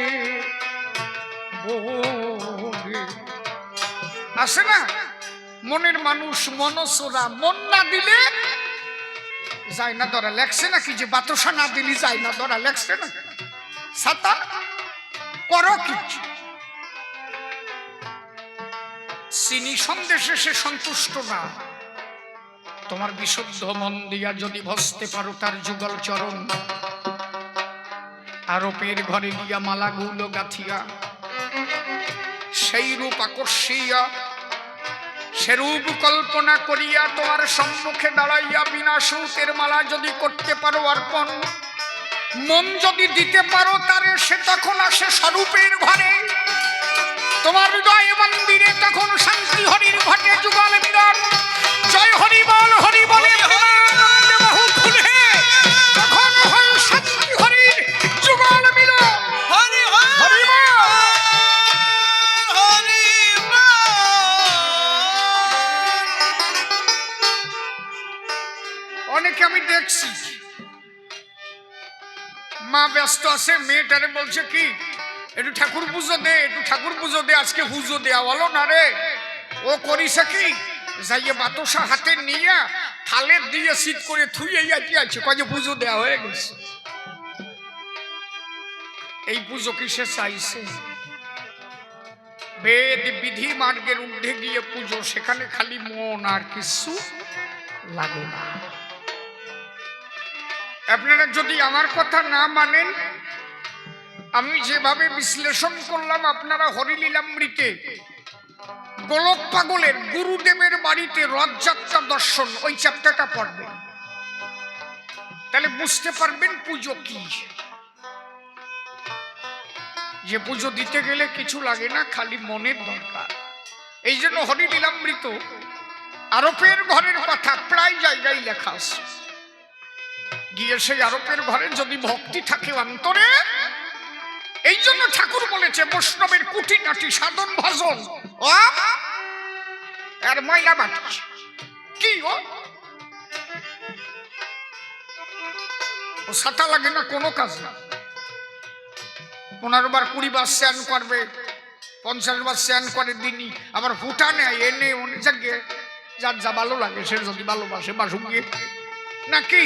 বলে। আছে না মনের মানুষ মনসোরা, মন না দিলে যায় না ধরা। লেখছে নাকি যে বাতাসা না দিলি যায় না ধরা, লেখছে না? ছাতা করো কিছু। চিনি সন্দেশে সে সন্তুষ্ট না, তোমার বিশুদ্ধ মন দিয়া যদি বসতে পারো তার যুগল চরণ। আরোপের ঘরে দিয়া মালাগুলো গাথিয়া সেই রূপ আকর্ষিয়া সেরূপ কল্পনা করিয়া তোমার সম্মুখে দাঁড়াইয়া বিনা সুতের মালা যদি করতে পারো অর্পণ, মন যদি দিতে পারো তারে, সে তখন আসে স্বরূপের ঘরে। তোমার হৃদয় মন্দিরে তখন শান্তি হরির ঘটে যুগল মিলন। জয় হরি বল, হরি বলে বহু খুলে তখন হয় শান্তি হরির যুগল মিলন। হরি হরি অনেকে আমি দেখছি মা ব্যস্ত আছে, মেয়েটারে বলছে কি একটু ঠাকুর পুজো দে, একটু ঠাকুর পুজো দে, আজকে পুজো দেওয়া বলো না রে। ও করিছে কি যাইয়ে বাতাসা হাতে নিয়ে থালে দিয়ে শীত করে থুইয়ে কি আছে, কয়ে পুজো দেওয়া হয়ে গেছে। এই পুজো কি সে চাইছে? বেদ বিধি মার্গের ঊর্ধ্বে গিয়ে পুজো, সেখানে খালি মন আর কিছু লাগে না। আপনারা যদি আমার কথা না মানেন, আমি যেভাবে বিশ্লেষণ করলাম, আপনারা হরিলীলামৃতে গোলক পাগলের গুরুদেবের বাড়িতে রথযাত্রা দর্শন ওই চ্যাপ্টারটা পড়বেন, তাহলে বুঝতে পারবেন পুজো কি। যে পুজো দিতে গেলে কিছু লাগে না, খালি মনের দরকার। এই জন্য হরিলীলামৃত আরোপের ঘরের কথা প্রায় জায়গায় লেখা আছে। গিয়ে সেই আরোপের ঘরে যদি ভক্তি থাকে অন্তরে, এই জন্য ঠাকুর বলেছে বৈষ্ণবের কুটিনাটি সাধন ভজন আর ময়লা মাটি কি ও ছাতা লাগে না, কোনো কাজ না। 15 বার 20 বার স্নান করবে, 50 বার স্নান করে দিনই, আবার ফুটা নেয় এনে অনেক জায়গায় যার যা ভালো লাগে সে যদি ভালোবাসে বাসুক গিয়ে নাকি।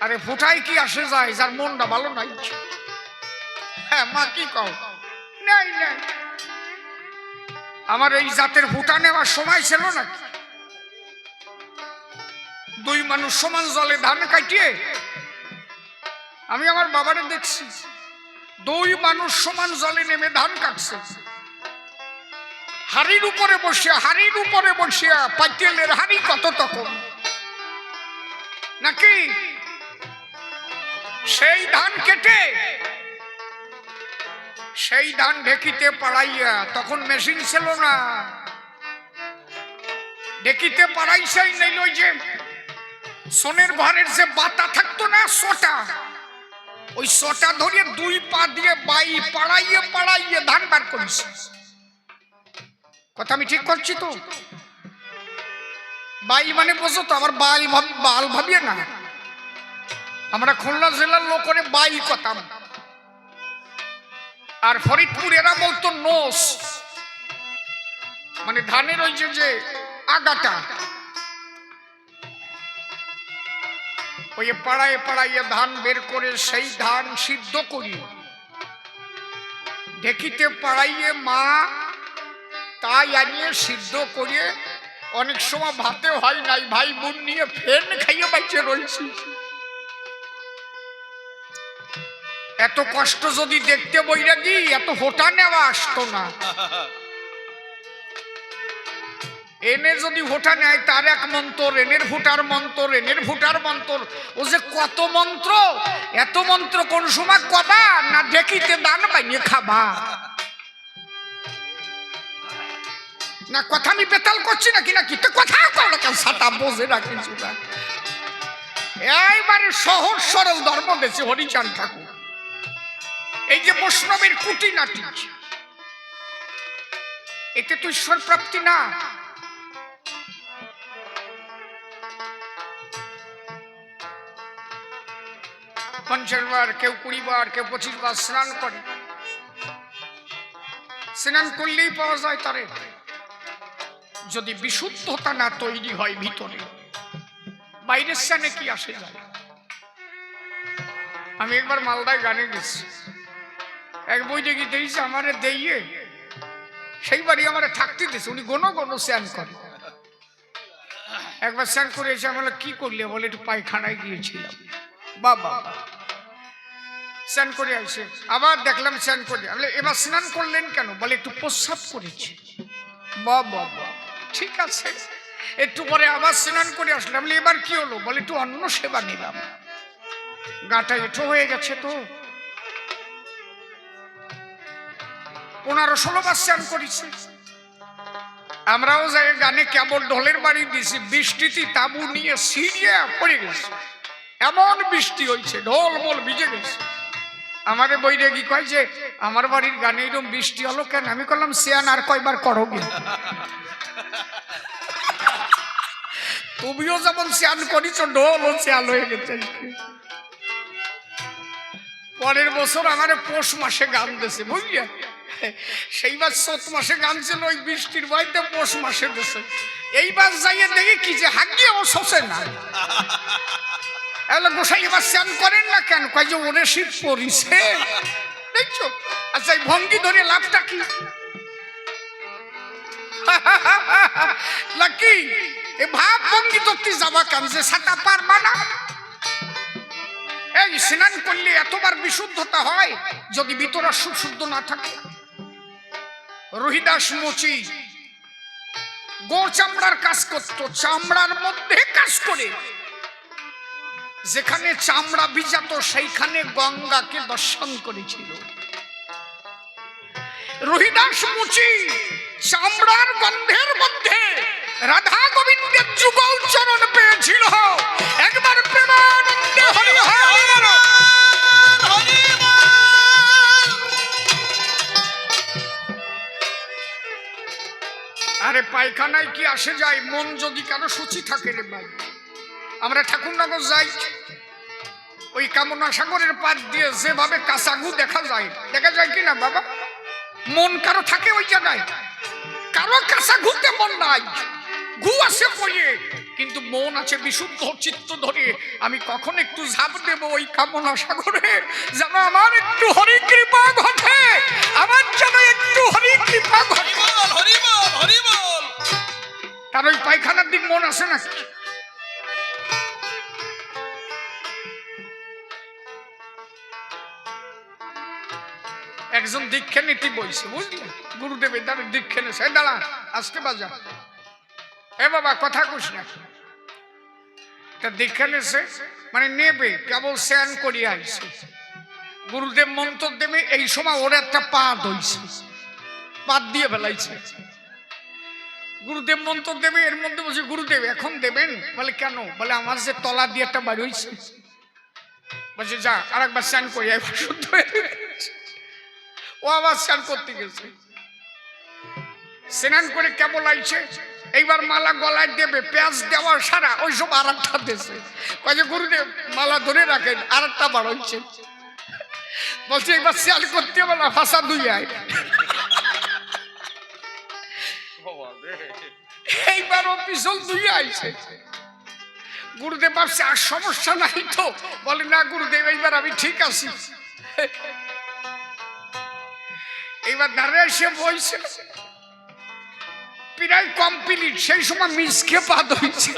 আরে ফুটাই কি আসে যায় যার মনটা ভালো নাই? হ্যাঁ মা কি কও? নাই নাই, আমার এই জাতের ফুটা নেওয়ার সময় ছিল না। 2 মানুষ সমান জলে ধান কাটিয়ে, আমি আমার বাবারে দেখছি 2 মানুষ সমান জলে নেমে ধান কাটছে, হাড়ির উপরে বসিয়া, হাড়ির উপরে বসিয়া, পাইতেলের হাড়ি কত তখন নাকি। সেই ধান কেটে সেই ধান ঢেকিতে পাড়াইয়া, তখন মেশিন ছিল না, ঢেকিতে পাড়াইছাই নাই। ওই যে সোনের ঘরের যে বাতা থাকতো না, সোটা, ওই সোটা ধরে 2 পা দিয়ে বাই পাড়াইয়ে পাড়াইয়ে ধান বার করেছে। কথা আমি ঠিক করছি তো? বাই মানে বোঝো তো, আবার বাল ভাবিয়ে না, আমরা খুলনা জেলার লোক করে বাই কথা, আর ফরিদপুর এরা বলতো নোস, মানে ধানের ওই যে আগাটা, ওই পাড়ায় পাড়াইয়ে ধান বের করে সেই ধান সিদ্ধ করি ঢেকিতে পাড়াইয়ে মা তাই আনিয়ে সিদ্ধ করিয়ে, অনেক সময় ভাতে হয় নাই, ভাই বোন নিয়ে ফেন খাইয়ে বাইচে রয়েছি। এত কষ্ট যদি দেখতে বৈরাগী, এত হোটা নেওয়া আসতো না। এনে যদি ভোটা নেয় তার এক মন্ত্র, এনের ভোটার মন্ত্র, এনের ভোটার মন্ত্র, ও যে কত মন্ত্র, এত মন্ত্র কোন সময় কবা না দেখিতে দান বাইয়ে খাবা না। কথা আমি বেতাল করছি নাকি নাকি তো কথা করলো কেন, সাতা বোঝে না কিছু না। এইবারে সহজ সরল ধর্ম দেশে হরিচাঁদ ঠাকুর। এই যে বৈষ্ণবের কুটিনাটি, এতে তো ঈশ্বর প্রাপ্তি না। পঞ্চাশবার, কেউ 20 বার, কেউ 25 বার স্নান করে। স্নান করলেই পাওয়া যায় তারে, যদি বিশুদ্ধতা না তৈরি হয় ভিতরে, বাইরের স্নানে কি আসে যায়। আমি একবার মালদায় গানে গেছি, এক বই দেখি দিয়েছে আমারে দিয়ে, সেই বাড়ি আমার থাকতে দিয়েছে, উনি গণ গণ স্নান করে। একবার স্নান করে এসে আমি কি করলে, বলে একটু পায়খানায় গিয়েছিলাম। বাবা স্নান করে আসে, আবার দেখলাম স্নান করে, এবার স্নান করলেন কেন, বলে একটু প্রস্রাব করেছি। বাবা ঠিক আছে, একটু পরে আবার স্নান করে আসলাম, এবার কি হলো, বলে একটু অন্ন সেবা নিলাম, গাটা এঁটো হয়ে গেছে। তো 15-16 বার স্নান করেছে। আমরাও যাই গানে কেবল ঢোলের বাড়ি দিছি, বৃষ্টিতে তাবু নিয়ে সিঁড়িয়ে পড়ে গেছে, এমন বৃষ্টি হয়েছে, ঢোল মোল ভিজে গেছে। আমারে বইরে কি কয় যে আমার বাড়ির গানে এরকম বৃষ্টি হলো কেন, আমি করলাম সিয়ান আর কয়বার করো গে, তুমিও যেমন সিয়ান করিছ, ঢোল সিয়াল হয়ে গেছে। পরের বছর আমার পৌষ মাসে গান দিয়েছে, বুঝলি, সেইবার চৈত মাসে গান ছিল, ওই বৃষ্টির বাড়িতে পৌষ মাসে দিয়েছে। এইবার যাইয়ে দেখি কি যে হাগিয়ে ও শোষে না। গোসাই এবার স্নান করেন না কেন, কয় যে ওরে শীত পড়িছে, দেখছো। আচ্ছা এই ভঙ্গি ধরে লাভটা কি, নাকি এ ভাব ভঙ্গি ধরতে যাবা কেন, যে সাটা পারবা না। এই স্নান করলে এতবার বিশুদ্ধতা হয় যদি ভিতরে শুদ্ধ না থাকে। রহিদাস মুচি গোড় চামড়ার কাজ করতো, চামড়ার মধ্যে কাজ করে, যেখানে চামড়া ভিজাতো সেইখানে গঙ্গাকে দর্শন করেছিল। রহিদাস মুচি চামড়ার গন্ধের মধ্যে রাধা গোবিন্দের যুগল চরণ পেয়েছিল। একবার প্রেমানন্দে হরি হরি বল। আরে পায়খানায় কি আসে যায়, মন যদি কারো সূচি থাকে রে ভাই। আমরা ঠাকুরনগর যাই, ওই কামনা সাগরের পার দিয়ে যেভাবে কাঁচাগু দেখা যায় কি না বাবা, মন কারো থাকে ওই জায়গায়, কারো কাঁচা ঘুরতে মন নাই, ঘু আছে পড়ে, কিন্তু মন আছে বিশুদ্ধ চিত্ত ধরে। আমি কখন একটু ঝাঁপ দেব ওই কামনা সাগরে, যেন আমার একটু হরি কৃপা ঘটে, আমার যেন একটু হরি কৃপা ঘটে। তার ওই পায়খানার দিক মন আছে না। একজন দীক্ষা নীতি বইছে, বুঝলি, গুরুদেবের দ্বারা দীক্ষা নেছে, দাঁড়া আজকে বাজা, এ বাবা কথা কুস না, দীক্ষা নেছে মানে নেবে, কেবল স্নান করিয়ে আইছে। গুরুদেব মন্ত্র দেবে, এই সময় ওর একটা পা ধইছে, পাত দিয়ে ফেলাইছে। গুরুদেব মন্ত্র দেবে, এর মধ্যে বলছে গুরুদেব এখন দেবেন, বলে কেন, বলে আমার যে তলা দিয়ে একটা বাড়ি হয়েছে, বলছে যা আর একবার স্নান করিয়ে আই, শুদ্ধ হয়ে গেছে। ও আবার স্নান করতে গেছে, স্নান করে কেবল আইছে, এইবার মালা গলায় দেবে, পেঁয়াজ দেওয়ার সারা ওই সব আর একটা দেশে, কয়ে গুরুদেব মালা ধরে রাখেন, আর একটা বার হচ্ছে, বলছে এইবার স্নান করতে বলা ভাষা দুই আয়। এইবার ও পিছল দুই আইছে। গুরুদেব ভাবছে আর সমস্যা নাই তো, বলে না গুরুদেব এইবার আমি ঠিক আছি। এইবার দাঁড়িয়ে এসে বইছে, প্রায় কমপ্লিট, সেই সময় মিসকে পা ধইছে।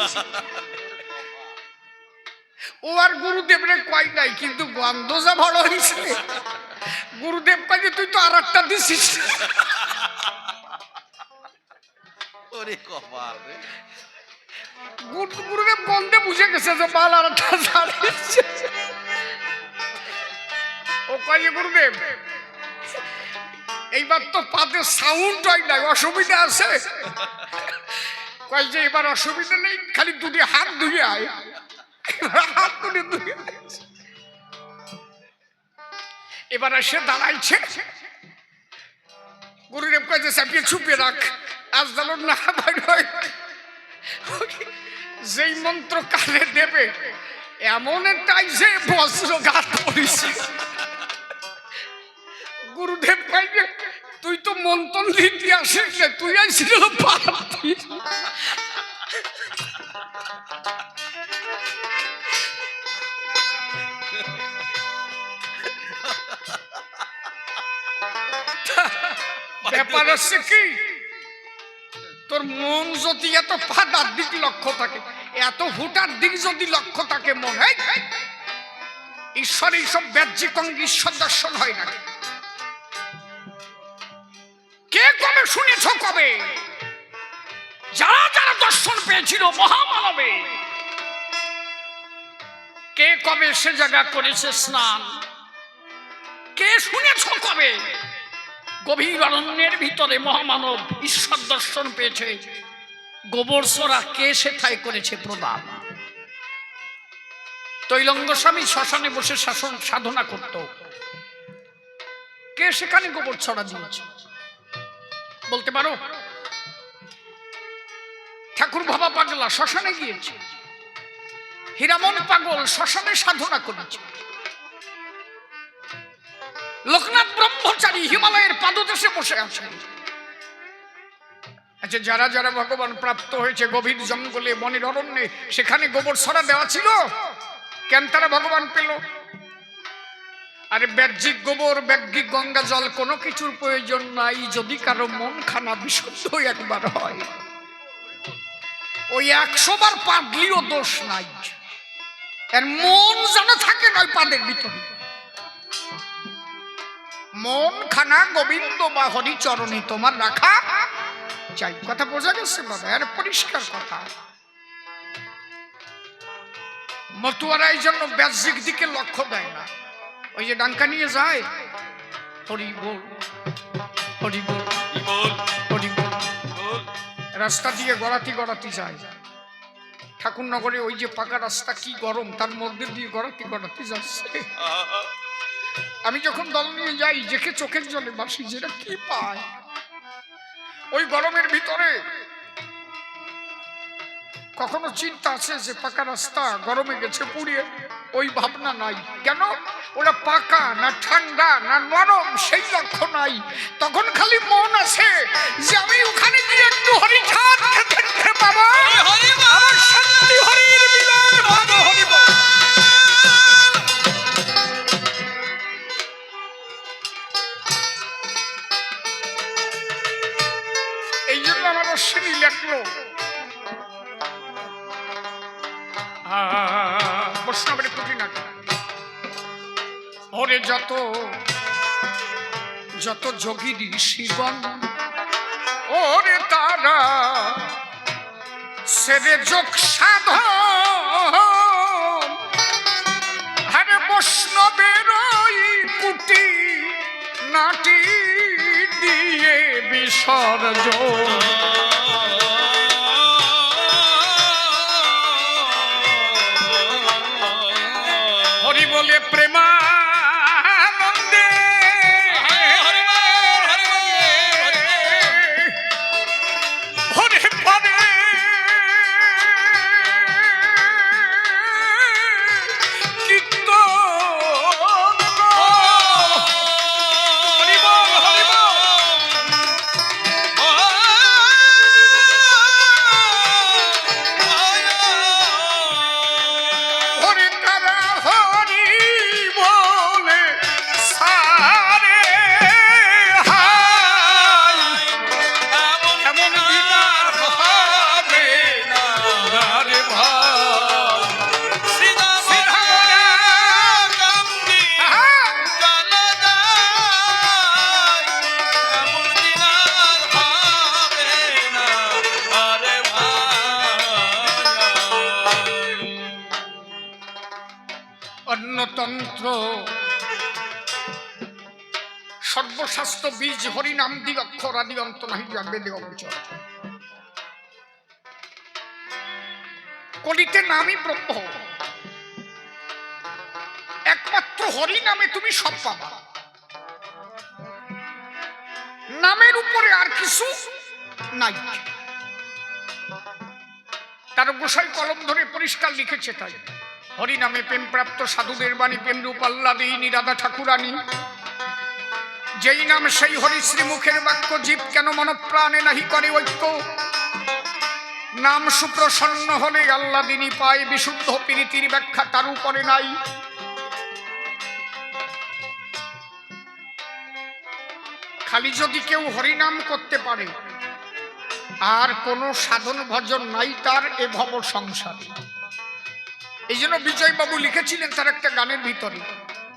ও আর গুরুদেব রে কয় নাই, কিন্তু গন্ধ যা বড় হয়েছে, গুরুদেব কয় তুই তো আর একটা দিছিস। ওরে কপাল রে। গুরুদেব গন্ধে বুঝে গেছে যে মাল আর ও কয় গুরুদেব এইবার তো পাতে সাউন্ড হয় নাই, অসুবিধা আছে? কয় যে এবার অসুবিধা নেই, খালি দুটি হাত ধুয়ে আয়। হাত দুটি ধুয়ে এবার এসে দাঁড়াইছে। গুরুদেব কয় যে চাপিয়ে ছুপিয়ে রাখ, আজ যেন না বাইর হয়। যেই মন্ত্র কানে দেবে এমন একটাই যে বজ্রঘাত করেছে। গুরুদেব কয় যে তুই তো মন্ত্রণ দিতে আসিস না, তুই আইছিল পাপি। ব্যাপার হচ্ছে কি, তোর মন যদি এত ফাটার দিক লক্ষ্য থাকে, এত ফুটার দিক যদি লক্ষ্য থাকে মন, ঈশ্বর এইসব বাহ্যিক অঙ্গে ঈশ্বর দর্শন হয় না। কে কবে শুনেছ কবে? যারা যারা দর্শন পেয়েছিল মহামানবে, কে কবে সে জায়গা করেছে স্নান? কে শুনেছ কবে গভীর অরণ্যের ভিতরে মহামানব ঈশ্বর দর্শন পেয়েছে? গোবর সোরা কে সেথায় করেছে প্রদান? তৈলঙ্গ স্বামী শ্মশানে বসে সাধনা করত, কে সেখানে গোবর ছড়া দিয়েছে বলতে পারো? ঠাকুর বাবা পাগলা শ্মশানে গিয়েছে, হীরামন পাগল শ্মশানে সাধনা করেছে, লোকনাথ ব্রহ্মচারী হিমালয়ের পাদদেশে বসে আছে। আচ্ছা, যারা যারা ভগবান প্রাপ্ত হয়েছে গভীর জঙ্গলে বনের অরণ্যে, সেখানে গোবর ছড়া দেওয়া ছিল, কেন তারা ভগবান পেল? আরে বাহ্যিক গোবর, বাহ্যিক গঙ্গা জল কোনো কিছুর প্রয়োজন নাই, যদি কারো মন খানা বিশুদ্ধ একবার হয়, ওই 100 বার পাদলিও দোষ নাই। এর মন যেন থাকে নয় পাদের ভিতরে, মন খানা গোবিন্দ বা হরিচরণে তোমার রাখা চাই। কথা বোঝা গেছে বাবা? এর পরিষ্কার কথা। মতুয়ারা এই জন্য বাহ্যিক দিকে লক্ষ্য দেয় না, ওই যে ডাঙ্কা নিয়ে যায়, হরি বল হরি বল হরি বল, রাস্তা দিয়ে গড়াতি গড়াতি যায়। ঠাকুরনগরে ওই যে পাকা রাস্তা, কি গরম, তার মধ্যে দিয়ে গড়াতি গড়াতি যাচ্ছে। আমি যখন দল নিয়ে যাই, দেখে চোখের জলে বাসি, যেটা কি পায় ওই গরমের ভিতরে। কখনো চিন্তা আছে যে পাকা রাস্তা গরমে গেছে পুড়িয়ে? ওই ভাবনা নাই। কেন? ওরা পাকা না ঠান্ডা না নরম সেই লক্ষ্য নাই। তখন খালি মন আছে যে আমি ওখানে গিয়ে একটু হরিখান খেতে পাবো, আমার শান্তি হরির মিলন ভালো হরিব। এই জন্য আমার অশ্বিনী লেখলো, বৈষ্ণবের খুঁটিনাটি, ওরে যত যত যোগী ঋষিগণ, ওরে তারা সেরে যোগ সাধন, আরে বৈষ্ণবের ওই কুটি নাটি দিয়ে বিসর্জন। হরি বলে প্রেমানন্দে, হরে পরে কীর্তন, মন্ত্র, সর্বশাস্ত্র বীজ হরিনাম দি অক্ষর আদি অন্ত নাহি বেদে অগোচর। কলিতে নামই ব্রহ্ম, একমাত্র হরি নামে তুমি সব পাবা, নামের উপরে আর কিছু নাই। তার গোসাই কলম ধরে পরিষ্কার লিখেছে তাই, হরি নামে প্রেম প্রাপ্ত সাধুদের বাণী প্রেম রূপ আহ্লাদিনী রাধা ঠাকুরানী, যেই নাম সেই হরি শ্রীমুখের বাক্য, জীব কেন মন প্রাণে নাহি করে ঐক্য, নাম সুপ্রসন্ন হলে আহ্লাদিনী পায়, বিশুদ্ধ প্রীতির ব্যাখ্যা তার উপরে নাই। খালি যদি কেউ হরিনাম করতে পারে, আর কোনো সাধন ভজন নাই তার এ ভব সংসারে। এই জন্য বিজয়বাবু লিখেছিলেন তার একটা গানের ভিতরে,